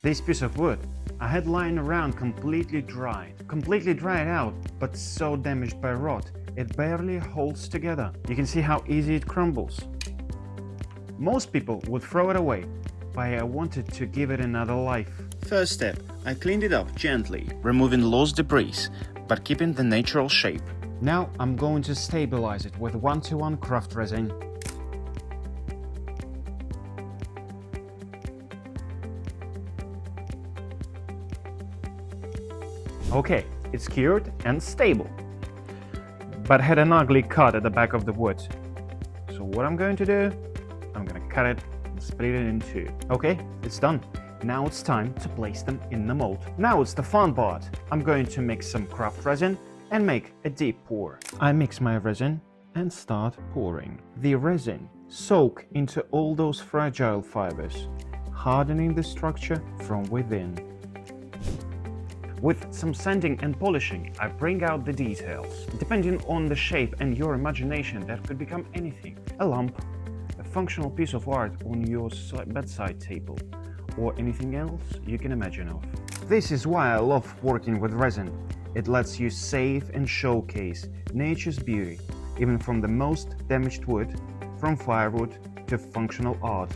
This piece of wood I had lying around completely dried out, but so damaged by rot it barely holds together. You can see how easy it crumbles. Most people would throw it away, but I wanted to give it another life. First step, I cleaned it up gently, removing loose debris, but keeping the natural shape. Now I'm going to stabilize it with 1:1 craft resin. Okay, it's cured and stable, but had an ugly cut at the back of the wood. So what I'm going to do, I'm going to cut it and split it in two. Okay, it's done. Now it's time to place them in the mold. Now it's the fun part. I'm going to mix some craft resin and make a deep pour. I mix my resin and start pouring. The resin soaks into all those fragile fibers, hardening the structure from within. With some sanding and polishing, I bring out the details. Depending on the shape and your imagination, that could become anything. A lamp, a functional piece of art on your bedside table, or anything else you can imagine of. This is why I love working with resin. It lets you save and showcase nature's beauty, even from the most damaged wood, from firewood to functional art.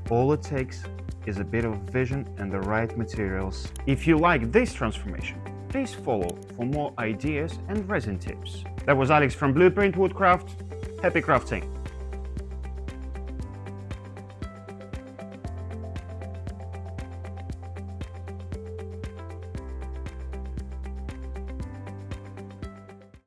All it takes is a bit of vision and the right materials. If you like this transformation, please follow for more ideas and resin tips. That was Alex from Blueprint Woodcraft. Happy crafting!